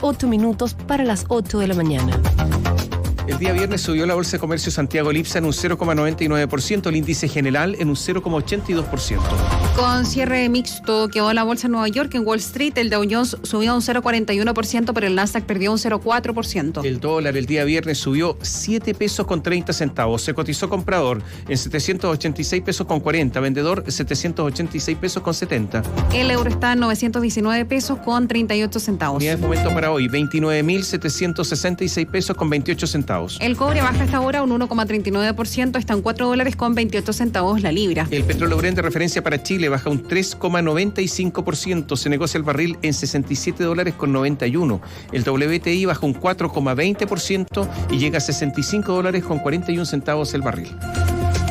8 minutos para las 8 de la mañana. El día viernes subió la Bolsa de Comercio Santiago Lipsa en un 0,99%, el índice general en un 0,82%. Con cierre mixto quedó la bolsa en Nueva York. En Wall Street el Dow Jones subió un 0,41%, pero el Nasdaq perdió un 0,4%. El dólar el día viernes subió 7 pesos con 30 centavos. Se cotizó comprador en 786 pesos con 40, vendedor 786 pesos con 70. El euro está en 919 pesos con 38 centavos. Unidad de momento para hoy, 29.766 pesos con 28 centavos. El cobre baja hasta ahora un 1,39%, está en $4 con 28 centavos la libra. El petróleo Brent de referencia para Chile baja un 3,95%, se negocia el barril en $67 con 91. El WTI baja un 4,20% y llega a $65 con 41 centavos el barril.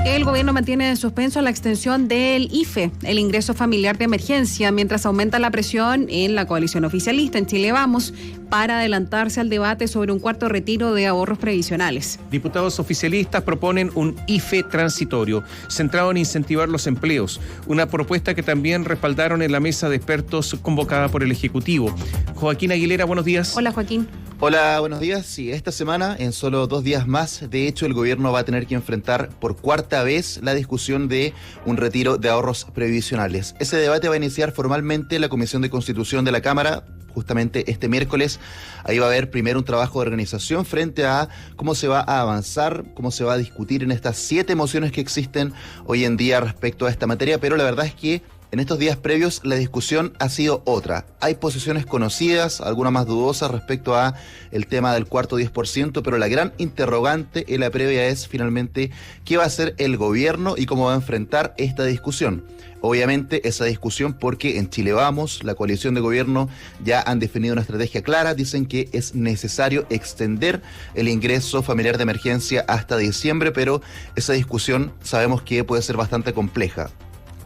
El gobierno mantiene en suspenso la extensión del IFE, el ingreso familiar de emergencia, mientras aumenta la presión en la coalición oficialista en Chile Vamos para adelantarse al debate sobre un cuarto retiro de ahorros previsionales. Diputados oficialistas proponen un IFE transitorio, centrado en incentivar los empleos, una propuesta que también respaldaron en la mesa de expertos convocada por el Ejecutivo. Joaquín Aguilera, buenos días. Hola, Joaquín. Hola, buenos días. Sí, esta semana, en solo 2 días más, de hecho, el gobierno va a tener que enfrentar por cuarta vez la discusión de un retiro de ahorros previsionales. Ese debate va a iniciar formalmente la Comisión de Constitución de la Cámara, justamente este miércoles. Ahí va a haber primero un trabajo de organización frente a cómo se va a avanzar, cómo se va a discutir en estas 7 mociones que existen hoy en día respecto a esta materia, pero la verdad es que en estos días previos la discusión ha sido otra. Hay posiciones conocidas, algunas más dudosas respecto a el tema del cuarto 10%, pero la gran interrogante en la previa es finalmente qué va a hacer el gobierno y cómo va a enfrentar esta discusión. Obviamente esa discusión porque en Chile Vamos, la coalición de gobierno ya han definido una estrategia clara, dicen que es necesario extender el ingreso familiar de emergencia hasta diciembre, pero esa discusión sabemos que puede ser bastante compleja.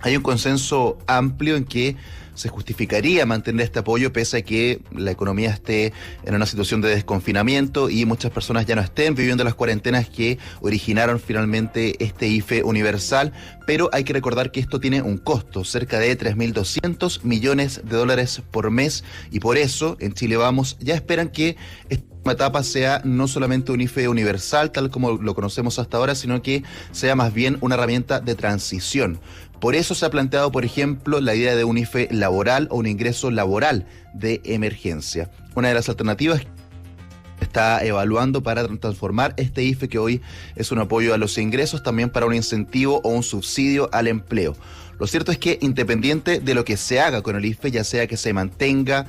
Hay un consenso amplio en que se justificaría mantener este apoyo pese a que la economía esté en una situación de desconfinamiento y muchas personas ya no estén viviendo las cuarentenas que originaron finalmente este IFE universal, pero hay que recordar que esto tiene un costo, cerca de 3.200 millones de dólares por mes, y por eso en Chile Vamos ya esperan que esta etapa sea no solamente un IFE universal tal como lo conocemos hasta ahora, sino que sea más bien una herramienta de transición. Por eso se ha planteado, por ejemplo, la idea de un IFE laboral o un ingreso laboral de emergencia. Una de las alternativas está evaluando para transformar este IFE, que hoy es un apoyo a los ingresos, también para un incentivo o un subsidio al empleo. Lo cierto es que independiente de lo que se haga con el IFE, ya sea que se mantenga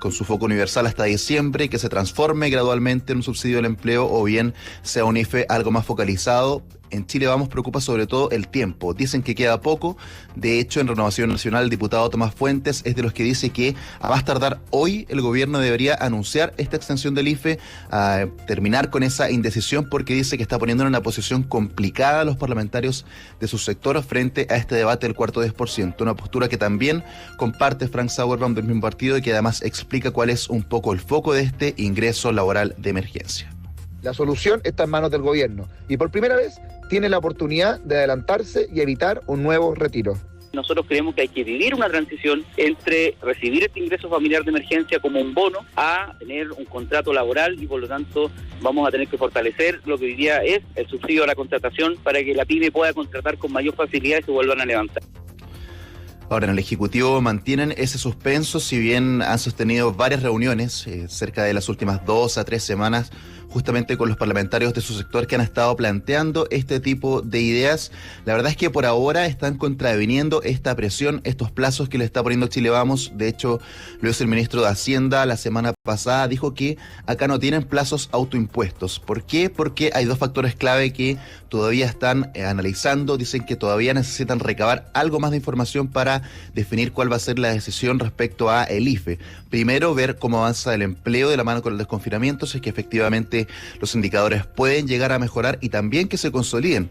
con su foco universal hasta diciembre, que se transforme gradualmente en un subsidio al empleo o bien sea un IFE algo más focalizado, en Chile Vamos preocupa sobre todo el tiempo. Dicen que queda poco. De hecho, en Renovación Nacional, el diputado Tomás Fuentes es de los que dice que a más tardar hoy el gobierno debería anunciar esta extensión del IFE, a terminar con esa indecisión, porque dice que está poniendo en una posición complicada a los parlamentarios de su sector frente a este debate del cuarto 10%. Una postura que también comparte Frank Sauerbaum del mismo partido y que además explica cuál es un poco el foco de este ingreso laboral de emergencia. La solución está en manos del gobierno y por primera vez tiene la oportunidad de adelantarse y evitar un nuevo retiro. Nosotros creemos que hay que vivir una transición entre recibir este ingreso familiar de emergencia como un bono a tener un contrato laboral, y por lo tanto vamos a tener que fortalecer lo que hoy día es el subsidio a la contratación para que la pyme pueda contratar con mayor facilidad y se vuelvan a levantar. Ahora, en el Ejecutivo mantienen ese suspenso, si bien han sostenido varias reuniones cerca de las últimas 2 a 3 semanas, justamente con los parlamentarios de su sector que han estado planteando este tipo de ideas. La verdad es que por ahora están contraviniendo esta presión, estos plazos que le está poniendo Chile Vamos. De hecho, lo hizo el ministro de Hacienda la semana pasada, dijo que acá no tienen plazos autoimpuestos. ¿Por qué? Porque hay 2 factores clave que todavía están analizando. Dicen que todavía necesitan recabar algo más de información para definir cuál va a ser la decisión respecto a el IFE. Primero, ver cómo avanza el empleo de la mano con el desconfinamiento, si es que efectivamente los indicadores pueden llegar a mejorar, y también que se consoliden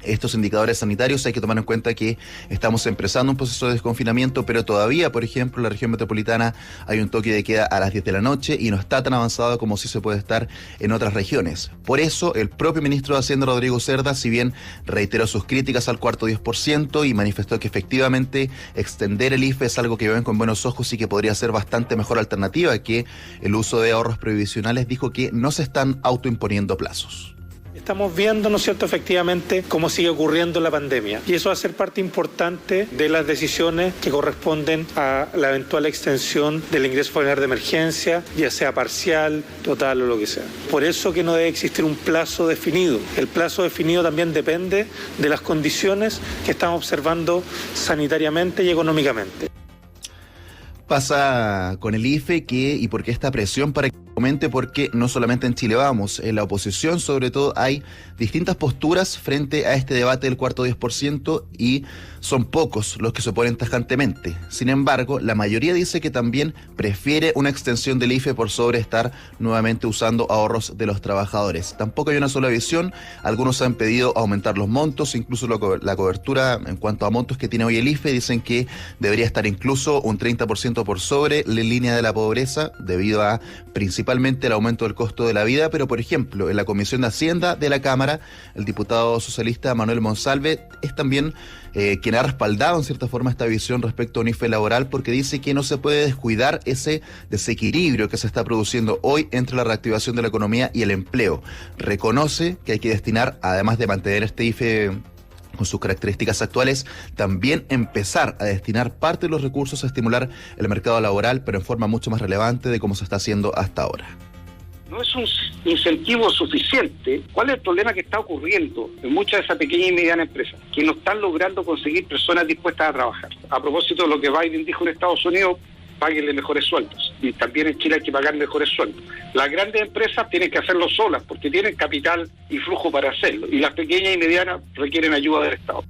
estos indicadores sanitarios. Hay que tomar en cuenta que estamos empezando un proceso de desconfinamiento, pero todavía, por ejemplo, en la región metropolitana hay un toque de queda a las 10 de la noche y no está tan avanzado como sí se puede estar en otras regiones. Por eso, el propio ministro de Hacienda, Rodrigo Cerda, si bien reiteró sus críticas al cuarto 10% y manifestó que efectivamente extender el IFE es algo que ven con buenos ojos y que podría ser bastante mejor alternativa que el uso de ahorros previsionales, dijo que no se están autoimponiendo plazos. Estamos viendo, ¿no es cierto?, efectivamente cómo sigue ocurriendo la pandemia, y eso va a ser parte importante de las decisiones que corresponden a la eventual extensión del ingreso familiar de emergencia, ya sea parcial, total o lo que sea. Por eso que no debe existir un plazo definido. El plazo definido también depende de las condiciones que estamos observando sanitariamente y económicamente. Pasa con el IFE y por qué esta presión para que comente, porque no solamente en Chile Vamos, en la oposición sobre todo hay distintas posturas frente a este debate del cuarto 10% y son pocos los que se oponen tajantemente. Sin embargo, la mayoría dice que también prefiere una extensión del IFE por sobre estar nuevamente usando ahorros de los trabajadores. Tampoco hay una sola visión, algunos han pedido aumentar los montos, incluso la cobertura en cuanto a montos que tiene hoy el IFE, dicen que debería estar incluso un 30% por sobre la línea de la pobreza, debido a principalmente el aumento del costo de la vida. Pero, por ejemplo, en la Comisión de Hacienda de la Cámara, el diputado socialista Manuel Monsalve es también quien ha respaldado en cierta forma esta visión respecto a un IFE laboral, porque dice que no se puede descuidar ese desequilibrio que se está produciendo hoy entre la reactivación de la economía y el empleo. Reconoce que hay que destinar, además de mantener este IFE con sus características actuales, también empezar a destinar parte de los recursos a estimular el mercado laboral, pero en forma mucho más relevante de cómo se está haciendo hasta ahora. No es un incentivo suficiente. ¿Cuál es el problema que está ocurriendo en muchas de esas pequeñas y medianas empresas? Que no están logrando conseguir personas dispuestas a trabajar. A propósito de lo que Biden dijo en Estados Unidos, páguenle mejores sueldos. Y también en Chile hay que pagar mejores sueldos. Las grandes empresas tienen que hacerlo solas porque tienen capital y flujo para hacerlo. Y las pequeñas y medianas requieren ayuda del Estado.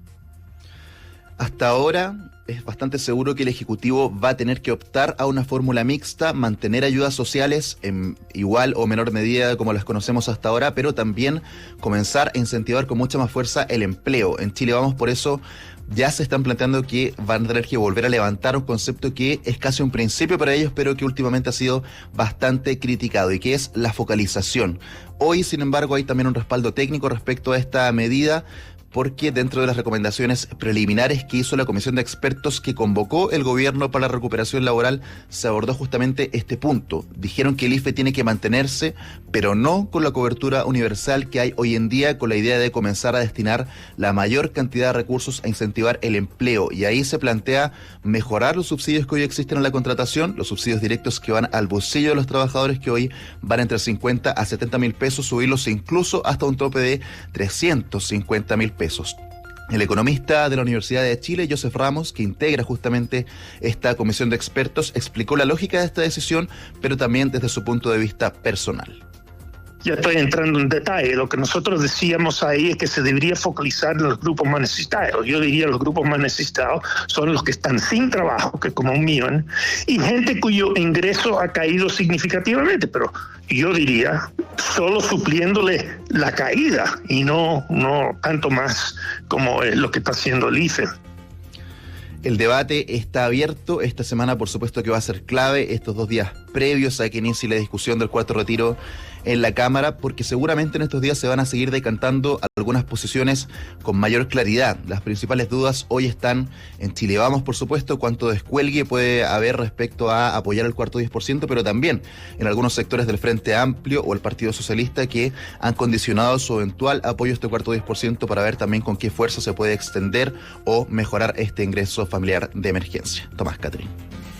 Hasta ahora es bastante seguro que el Ejecutivo va a tener que optar a una fórmula mixta, mantener ayudas sociales en igual o menor medida como las conocemos hasta ahora, pero también comenzar a incentivar con mucha más fuerza el empleo. En Chile Vamos, por eso, ya se están planteando que van a tener que volver a levantar un concepto que es casi un principio para ellos, pero que últimamente ha sido bastante criticado, y que es la focalización. Hoy, sin embargo, hay también un respaldo técnico respecto a esta medida, porque dentro de las recomendaciones preliminares que hizo la comisión de expertos que convocó el gobierno para la recuperación laboral, se abordó justamente este punto. Dijeron que el IFE tiene que mantenerse, pero no con la cobertura universal que hay hoy en día, con la idea de comenzar a destinar la mayor cantidad de recursos a incentivar el empleo. Y ahí se plantea mejorar los subsidios que hoy existen en la contratación, los subsidios directos que van al bolsillo de los trabajadores, que hoy van entre 50 a 70 mil pesos, subirlos incluso hasta un tope de 350 mil pesos. El economista de la Universidad de Chile, Joseph Ramos, que integra justamente esta comisión de expertos, explicó la lógica de esta decisión, pero también desde su punto de vista personal. Ya estoy entrando en detalle. Lo que nosotros decíamos ahí es que se debería focalizar en los grupos más necesitados. Yo diría los grupos más necesitados son los que están sin trabajo, que como un millón, y gente cuyo ingreso ha caído significativamente, pero yo diría solo supliéndole la caída y no tanto más como es lo que está haciendo el IFE. El debate está abierto. Esta semana, por supuesto, que va a ser clave, estos 2 días previos a que inicie la discusión del cuarto retiro en la Cámara, porque seguramente en estos días se van a seguir decantando algunas posiciones con mayor claridad. Las principales dudas hoy están en Chile Vamos, por supuesto, cuánto descuelgue puede haber respecto a apoyar el cuarto 10%, pero también en algunos sectores del Frente Amplio o el Partido Socialista, que han condicionado su eventual apoyo a este cuarto 10% para ver también con qué fuerza se puede extender o mejorar este ingreso familiar de emergencia. Tomás, Catherine.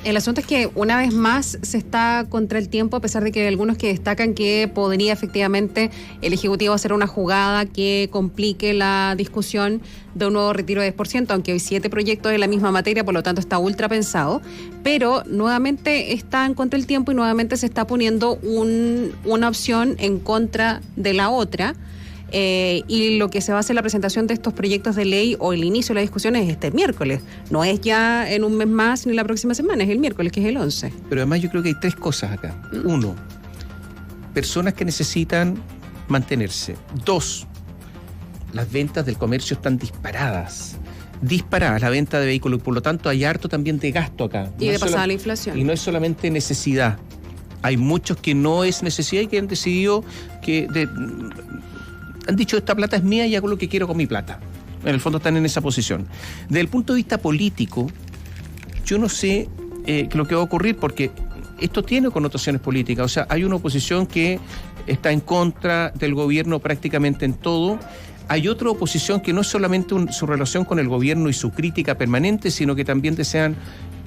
El asunto es que una vez más se está contra el tiempo, a pesar de que hay algunos que destacan que podría efectivamente el Ejecutivo hacer una jugada que complique la discusión de un nuevo retiro de 10%, aunque hay 7 proyectos de la misma materia, por lo tanto está ultra pensado, pero nuevamente está en contra del tiempo y nuevamente se está poniendo una opción en contra de la otra. Y lo que se va a hacer la presentación de estos proyectos de ley o el inicio de la discusión es este miércoles. No es ya en un mes más ni la próxima semana, es el miércoles, que es el 11. Pero además yo creo que hay 3 cosas acá. 1, personas que necesitan mantenerse. 2, las ventas del comercio están disparadas la venta de vehículos, y por lo tanto hay harto también de gasto acá. Y de pasada la inflación. Y no es solamente necesidad. Hay muchos que no es necesidad y que han decidido han dicho, esta plata es mía y hago lo que quiero con mi plata. En el fondo están en esa posición. Desde el punto de vista político, yo no sé lo que va a ocurrir, porque esto tiene connotaciones políticas. O sea, hay una oposición que está en contra del gobierno prácticamente en todo. Hay otra oposición que no es solamente su relación con el gobierno y su crítica permanente, sino que también desean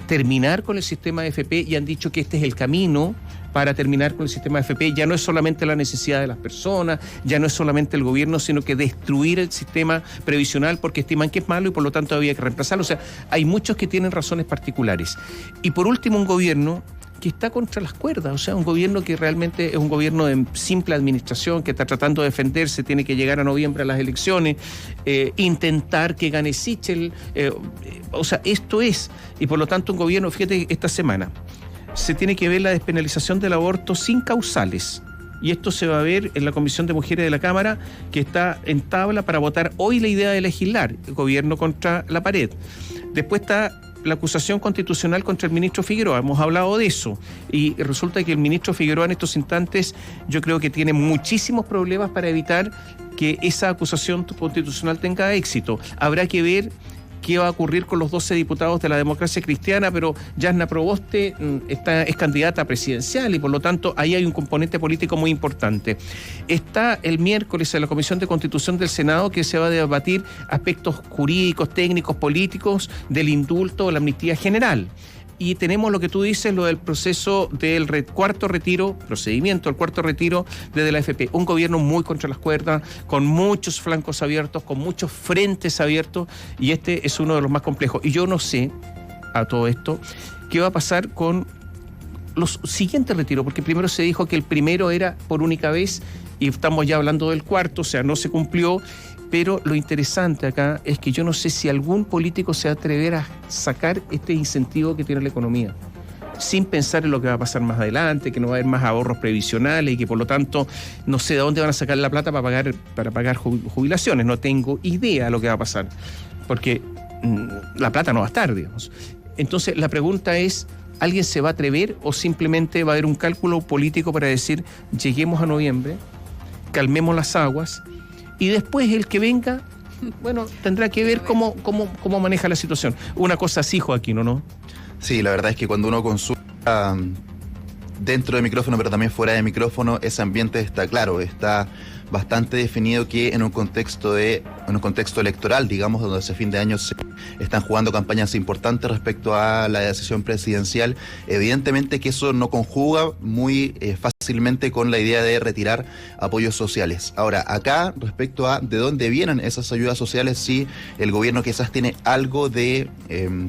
terminar con el sistema de AFP y han dicho que este es el camino para terminar con el sistema de AFP. Ya no es solamente la necesidad de las personas, ya no es solamente el gobierno, sino que destruir el sistema previsional porque estiman que es malo y por lo tanto había que reemplazarlo. O sea, hay muchos que tienen razones particulares. Y por último, un gobierno que está contra las cuerdas, o sea, un gobierno que realmente es un gobierno de simple administración, que está tratando de defenderse, tiene que llegar a noviembre a las elecciones, intentar que gane Sichel, o sea, esto es, y por lo tanto un gobierno, fíjate, esta semana se tiene que ver la despenalización del aborto sin causales, y esto se va a ver en la Comisión de Mujeres de la Cámara, que está en tabla para votar hoy la idea de legislar, el gobierno contra la pared. Después está la acusación constitucional contra el ministro Figueroa, hemos hablado de eso, y resulta que el ministro Figueroa en estos instantes yo creo que tiene muchísimos problemas para evitar que esa acusación constitucional tenga éxito. Habrá que ver qué va a ocurrir con los 12 diputados de la Democracia Cristiana, pero Jasna Proboste es candidata presidencial y por lo tanto ahí hay un componente político muy importante. Está el miércoles en la Comisión de Constitución del Senado, que se va a debatir aspectos jurídicos, técnicos, políticos del indulto o la amnistía general. Y tenemos lo que tú dices, lo del proceso del cuarto retiro desde la AFP. Un gobierno muy contra las cuerdas, con muchos flancos abiertos, con muchos frentes abiertos, y este es uno de los más complejos. Y yo no sé, a todo esto, qué va a pasar con los siguientes retiros, porque primero se dijo que el primero era por única vez, y estamos ya hablando del cuarto, o sea, no se cumplió. Pero lo interesante acá es que yo no sé si algún político se va a atrever a sacar este incentivo que tiene la economía, sin pensar en lo que va a pasar más adelante, que no va a haber más ahorros previsionales y que por lo tanto no sé de dónde van a sacar la plata para pagar jubilaciones. No tengo idea de lo que va a pasar, porque la plata no va a estar, digamos. Entonces la pregunta es, ¿alguien se va a atrever o simplemente va a haber un cálculo político para decir, lleguemos a noviembre, calmemos las aguas, y después el que venga, bueno, tendrá que ver cómo maneja la situación? Una cosa así, Joaquín, ¿o no? Sí, la verdad es que cuando uno consulta dentro de micrófono, pero también fuera de micrófono, ese ambiente está claro, está bastante definido que en un contexto electoral, digamos, donde hace fin de año se están jugando campañas importantes respecto a la decisión presidencial, evidentemente que eso no conjuga muy fácilmente con la idea de retirar apoyos sociales. Ahora, acá, respecto a de dónde vienen esas ayudas sociales, sí, el gobierno quizás tiene algo de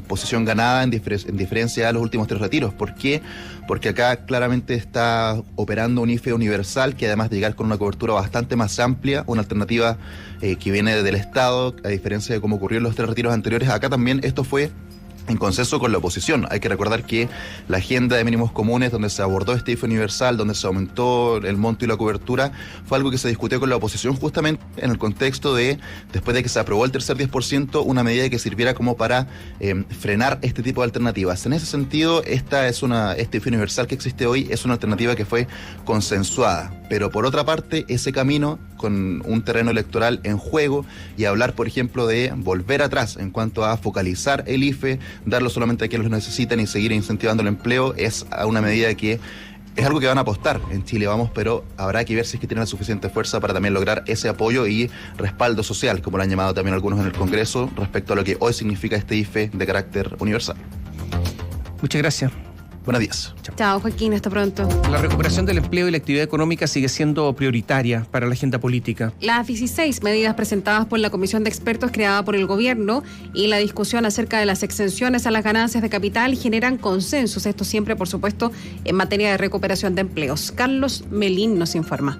posición ganada en diferencia a los últimos 3 retiros. ¿Por qué? Porque acá claramente está operando un IFE universal que además de llegar con una cobertura bastante más amplia, una alternativa que viene del Estado, a diferencia de cómo ocurrió en los 3 retiros anteriores, acá también esto fue en consenso con la oposición. Hay que recordar que la agenda de mínimos comunes, donde se abordó este IFE universal, donde se aumentó el monto y la cobertura, fue algo que se discutió con la oposición justamente en el contexto de, después de que se aprobó el tercer 10%, una medida que sirviera como para frenar este tipo de alternativas. En ese sentido, este IFE universal que existe hoy es una alternativa que fue consensuada. Pero por otra parte, ese camino con un terreno electoral en juego y hablar, por ejemplo, de volver atrás en cuanto a focalizar el IFE, darlo solamente a quienes lo necesitan y seguir incentivando el empleo, es una medida que es algo que van a apostar en Chile Vamos, pero habrá que ver si es que tienen la suficiente fuerza para también lograr ese apoyo y respaldo social, como lo han llamado también algunos en el Congreso, respecto a lo que hoy significa este IFE de carácter universal. Muchas gracias. Buenos días. Chao, Joaquín, hasta pronto. La recuperación del empleo y la actividad económica sigue siendo prioritaria para la agenda política. Las 16 medidas presentadas por la Comisión de Expertos creada por el Gobierno y la discusión acerca de las exenciones a las ganancias de capital generan consensos. Esto siempre, por supuesto, en materia de recuperación de empleos. Carlos Melín nos informa.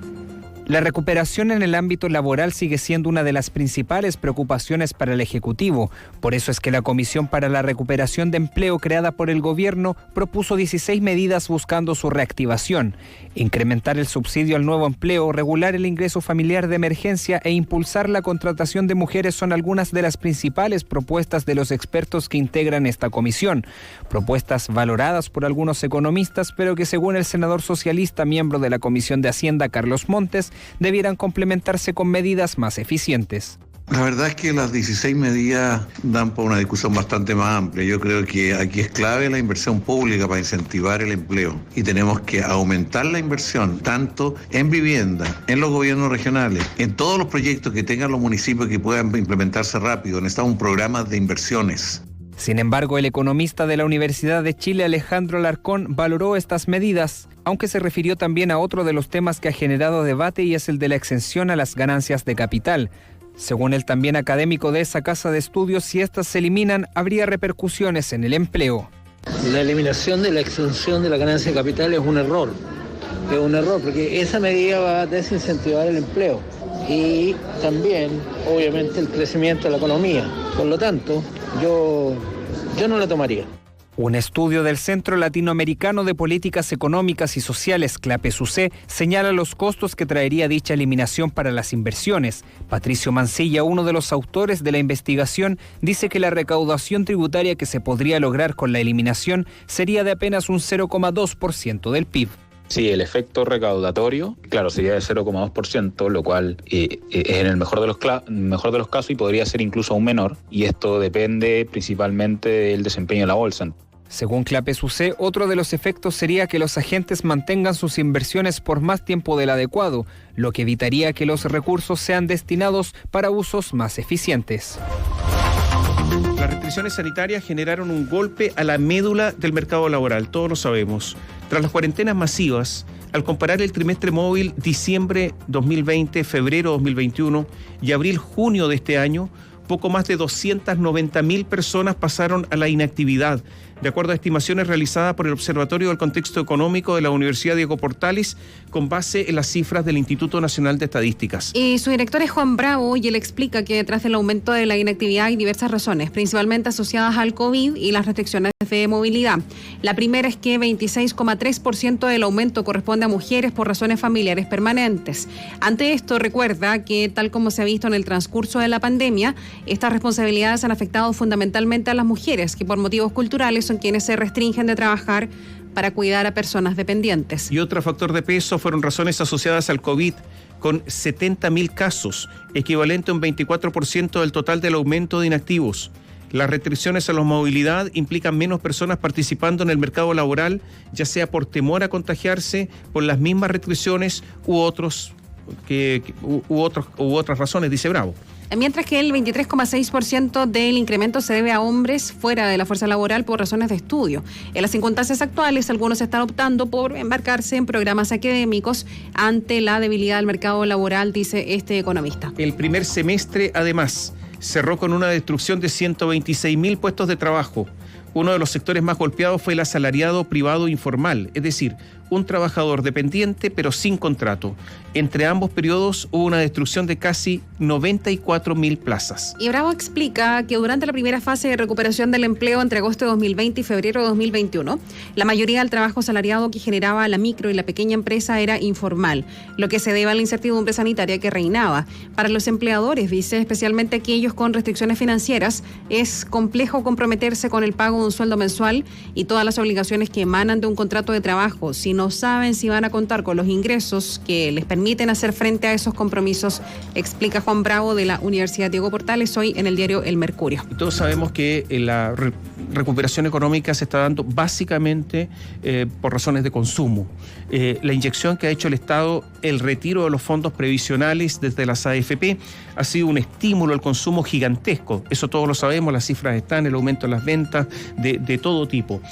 La recuperación en el ámbito laboral sigue siendo una de las principales preocupaciones para el Ejecutivo. Por eso es que la Comisión para la Recuperación de Empleo creada por el Gobierno propuso 16 medidas buscando su reactivación. Incrementar el subsidio al nuevo empleo, regular el ingreso familiar de emergencia e impulsar la contratación de mujeres son algunas de las principales propuestas de los expertos que integran esta comisión. Propuestas valoradas por algunos economistas, pero que según el senador socialista, miembro de la Comisión de Hacienda, Carlos Montes, debieran complementarse con medidas más eficientes. La verdad es que las 16 medidas dan para una discusión bastante más amplia. Yo creo que aquí es clave la inversión pública para incentivar el empleo y tenemos que aumentar la inversión tanto en vivienda, en los gobiernos regionales, en todos los proyectos que tengan los municipios que puedan implementarse rápido. Necesitamos un programa de inversiones. Sin embargo, el economista de la Universidad de Chile, Alejandro Alarcón, valoró estas medidas, aunque se refirió también a otro de los temas que ha generado debate y es el de la exención a las ganancias de capital. Según el también académico de esa casa de estudios, si estas se eliminan, habría repercusiones en el empleo. La eliminación de la exención de la ganancia de capital es un error. Es un error porque esa medida va a desincentivar el empleo y también, obviamente, el crecimiento de la economía. Por lo tanto, yo no la tomaría. Un estudio del Centro Latinoamericano de Políticas Económicas y Sociales, CLAPES-UC, señala los costos que traería dicha eliminación para las inversiones. Patricio Mancilla, uno de los autores de la investigación, dice que la recaudación tributaria que se podría lograr con la eliminación sería de apenas un 0,2% del PIB. Sí, el efecto recaudatorio, claro, sería de 0,2%, lo cual es en el mejor de los casos y podría ser incluso aún menor, y esto depende principalmente del desempeño de la bolsa. Según CLAPES-UC, otro de los efectos sería que los agentes mantengan sus inversiones por más tiempo del adecuado, lo que evitaría que los recursos sean destinados para usos más eficientes. Las restricciones sanitarias generaron un golpe a la médula del mercado laboral, todos lo sabemos. Tras las cuarentenas masivas, al comparar el trimestre móvil diciembre 2020, febrero 2021 y abril-junio de este año, poco más de 290.000 personas pasaron a la inactividad, de acuerdo a estimaciones realizadas por el Observatorio del Contexto Económico de la Universidad Diego Portales, con base en las cifras del Instituto Nacional de Estadísticas. Y su director es Juan Bravo y él explica que detrás del aumento de la inactividad hay diversas razones, principalmente asociadas al COVID y las restricciones de movilidad. La primera es que 26,3% del aumento corresponde a mujeres por razones familiares permanentes. Ante esto, recuerda que tal como se ha visto en el transcurso de la pandemia, estas responsabilidades han afectado fundamentalmente a las mujeres, que por motivos culturales son quienes se restringen de trabajar para cuidar a personas dependientes. Y otro factor de peso fueron razones asociadas al COVID, con 70.000 casos, equivalente a un 24% del total del aumento de inactivos. Las restricciones a la movilidad implican menos personas participando en el mercado laboral, ya sea por temor a contagiarse, por las mismas restricciones u otras razones, dice Bravo. Mientras que el 23,6% del incremento se debe a hombres fuera de la fuerza laboral por razones de estudio. En las circunstancias actuales, algunos están optando por embarcarse en programas académicos ante la debilidad del mercado laboral, dice este economista. El primer semestre, además, cerró con una destrucción de 126.000 puestos de trabajo. Uno de los sectores más golpeados fue el asalariado privado informal, es decir, un trabajador dependiente pero sin contrato. Entre ambos periodos hubo una destrucción de casi 94.000 plazas. Y Bravo explica que durante la primera fase de recuperación del empleo entre agosto de 2020 y febrero de 2021, la mayoría del trabajo asalariado que generaba la micro y la pequeña empresa era informal, lo que se debe a la incertidumbre sanitaria que reinaba. Para los empleadores, dice, especialmente aquellos con restricciones financieras, es complejo comprometerse con el pago de un sueldo mensual y todas las obligaciones que emanan de un contrato de trabajo, si no saben si van a contar con los ingresos que les permiten hacer frente a esos compromisos, explica Juan Bravo de la Universidad Diego Portales hoy en el diario El Mercurio. Y todos sabemos que la recuperación económica se está dando básicamente por razones de consumo. La inyección que ha hecho el Estado, el retiro de los fondos previsionales desde las AFP, ha sido un estímulo al consumo gigantesco. Eso todos lo sabemos, las cifras están, el aumento de las ventas de todo tipo.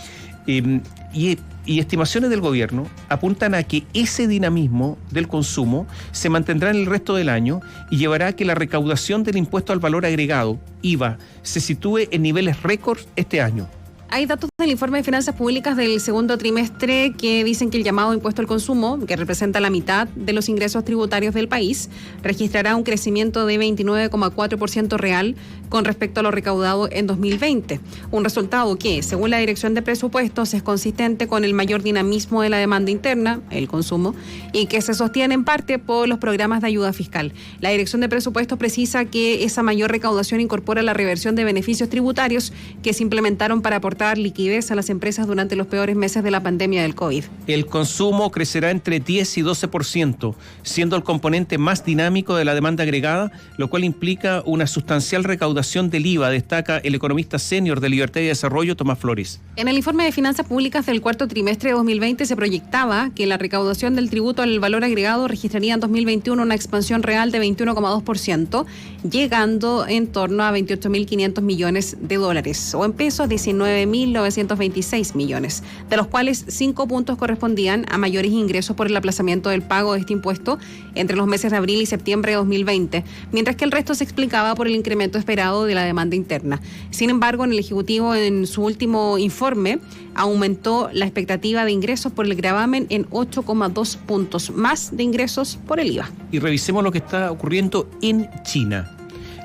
Y estimaciones del gobierno apuntan a que ese dinamismo del consumo se mantendrá en el resto del año y llevará a que la recaudación del impuesto al valor agregado, IVA, se sitúe en niveles récord este año. Hay datos del informe de finanzas públicas del segundo trimestre que dicen que el llamado impuesto al consumo, que representa la mitad de los ingresos tributarios del país, registrará un crecimiento de 29,4% real con respecto a lo recaudado en 2020. Un resultado que, según la Dirección de Presupuestos, es consistente con el mayor dinamismo de la demanda interna, el consumo, y que se sostiene en parte por los programas de ayuda fiscal. La Dirección de Presupuestos precisa que esa mayor recaudación incorpora la reversión de beneficios tributarios que se implementaron para aportar liquidez a las empresas durante los peores meses de la pandemia del COVID. El consumo crecerá entre 10 y 12%, siendo el componente más dinámico de la demanda agregada, lo cual implica una sustancial recaudación del IVA, destaca el economista senior de Libertad y Desarrollo, Tomás Flores. En el informe de finanzas públicas del cuarto trimestre de 2020 se proyectaba que la recaudación del tributo al valor agregado registraría en 2021 una expansión real de 21,2%, llegando en torno a 28.500 millones de dólares, o en pesos 19.926 millones, de los cuales 5 puntos correspondían a mayores ingresos por el aplazamiento del pago de este impuesto entre los meses de abril y septiembre de 2020, mientras que el resto se explicaba por el incremento esperado de la demanda interna. Sin embargo, en el Ejecutivo, en su último informe, aumentó la expectativa de ingresos por el gravamen en 8,2 puntos más de ingresos por el IVA. Y revisemos lo que está ocurriendo en China.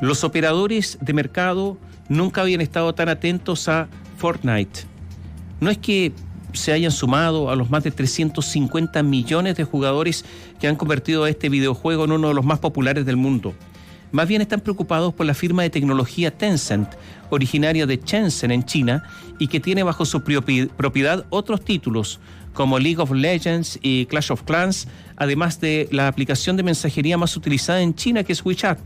Los operadores de mercado nunca habían estado tan atentos a Fortnite. No es que se hayan sumado a los más de 350 millones de jugadores que han convertido a este videojuego en uno de los más populares del mundo. Más bien están preocupados por la firma de tecnología Tencent, originaria de Shenzhen en China, y que tiene bajo su propiedad otros títulos como League of Legends y Clash of Clans, además de la aplicación de mensajería más utilizada en China, que es WeChat.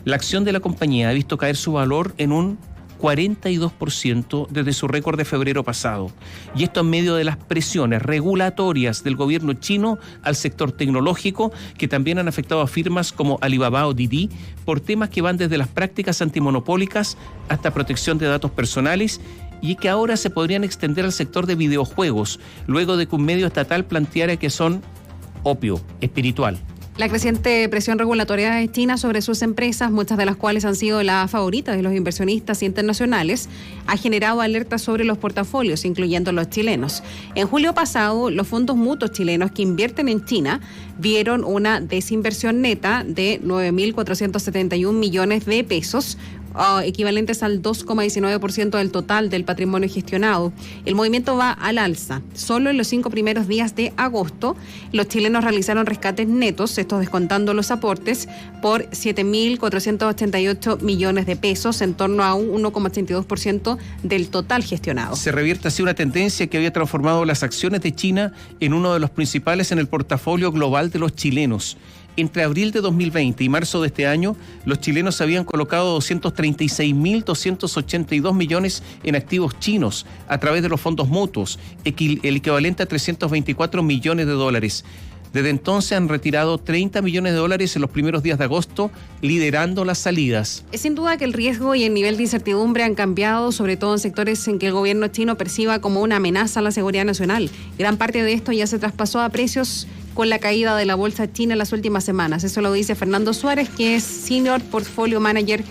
La acción de la compañía ha visto caer su valor en un 42% desde su récord de febrero pasado. Y esto en medio de las presiones regulatorias del gobierno chino al sector tecnológico, que también han afectado a firmas como Alibaba o Didi por temas que van desde las prácticas antimonopólicas hasta protección de datos personales, y que ahora se podrían extender al sector de videojuegos, luego de que un medio estatal planteara que son opio espiritual. La creciente presión regulatoria de China sobre sus empresas, muchas de las cuales han sido las favoritas de los inversionistas internacionales, ha generado alertas sobre los portafolios, incluyendo los chilenos. En julio pasado, los fondos mutuos chilenos que invierten en China vieron una desinversión neta de 9.471 millones de pesos, equivalentes al 2,19% del total del patrimonio gestionado. El movimiento va al alza. Solo en los 5 primeros días de agosto, los chilenos realizaron rescates netos, estos descontando los aportes, por 7.488 millones de pesos, en torno a un 1,82% del total gestionado. Se revierte así una tendencia que había transformado las acciones de China en uno de los principales en el portafolio global de los chilenos. Entre abril de 2020 y marzo de este año, los chilenos habían colocado 236.282 millones en activos chinos a través de los fondos mutuos, el equivalente a 324 millones de dólares. Desde entonces han retirado 30 millones de dólares en los primeros días de agosto, liderando las salidas. Es sin duda que el riesgo y el nivel de incertidumbre han cambiado, sobre todo en sectores en que el gobierno chino perciba como una amenaza a la seguridad nacional. Gran parte de esto ya se traspasó a precios con la caída de la bolsa china en las últimas semanas. Eso lo dice Fernando Suárez, que es Senior Portfolio Manager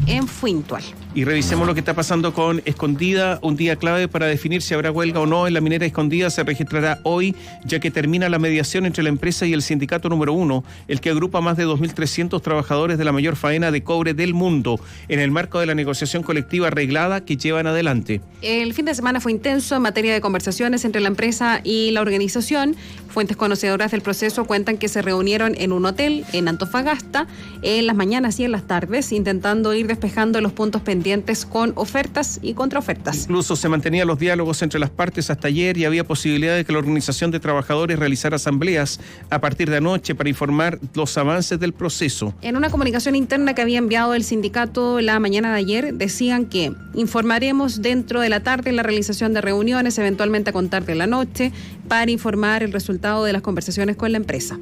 en Fintual. Y revisemos lo que está pasando con Escondida. Un día clave para definir si habrá huelga o no en la minera Escondida se registrará hoy, ya que termina la mediación entre la empresa y el sindicato número 1, el que agrupa más de 2.300 trabajadores de la mayor faena de cobre del mundo, en el marco de la negociación colectiva arreglada que llevan adelante. El fin de semana fue intenso en materia de conversaciones entre la empresa y la organización. Fuentes conocedoras del proceso cuentan que se reunieron en un hotel en Antofagasta en las mañanas y en las tardes, intentando ir despejando los puntos pendientes con ofertas y contraofertas. Incluso se mantenían los diálogos entre las partes hasta ayer y había posibilidad de que la organización de trabajadores realizara asambleas a partir de anoche para informar los avances del proceso. En una comunicación interna que había enviado el sindicato la mañana de ayer, decían que informaremos dentro de la tarde la realización de reuniones, eventualmente a contar de la noche, para informar el resultado de las conversaciones con la empresa.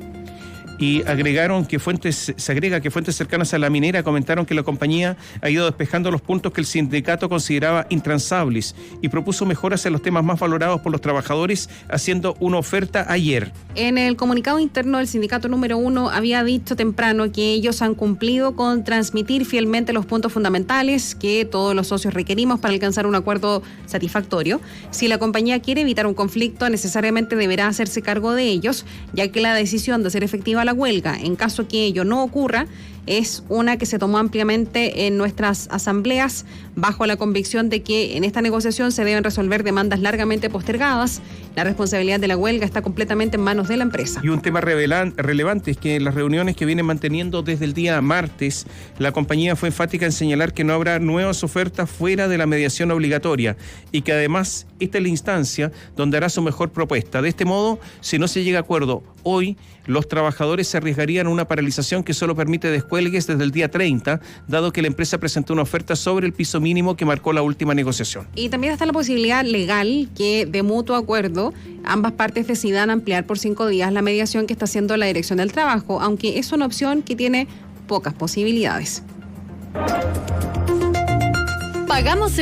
Y se agrega que fuentes cercanas a la minera comentaron que la compañía ha ido despejando los puntos que el sindicato consideraba intransables y propuso mejoras en los temas más valorados por los trabajadores, haciendo una oferta ayer. En el comunicado interno del sindicato número 1 había dicho temprano que ellos han cumplido con transmitir fielmente los puntos fundamentales que todos los socios requerimos para alcanzar un acuerdo satisfactorio. Si la compañía quiere evitar un conflicto, necesariamente deberá hacerse cargo de ellos, ya que la decisión de hacer efectiva la huelga, en caso que ello no ocurra, es una que se tomó ampliamente en nuestras asambleas bajo la convicción de que en esta negociación se deben resolver demandas largamente postergadas. La responsabilidad de la huelga está completamente en manos de la empresa. Y un tema relevante es que en las reuniones que vienen manteniendo desde el día martes, la compañía fue enfática en señalar que no habrá nuevas ofertas fuera de la mediación obligatoria y que además esta es la instancia donde hará su mejor propuesta. De este modo, si no se llega a acuerdo hoy, los trabajadores se arriesgarían a una paralización que solo permite descuelgues desde el día 30, dado que la empresa presentó una oferta sobre el piso mínimo que marcó la última negociación. Y también está la posibilidad legal que, de mutuo acuerdo, ambas partes decidan ampliar por 5 días la mediación que está haciendo la Dirección del Trabajo, aunque es una opción que tiene pocas posibilidades. Pagamos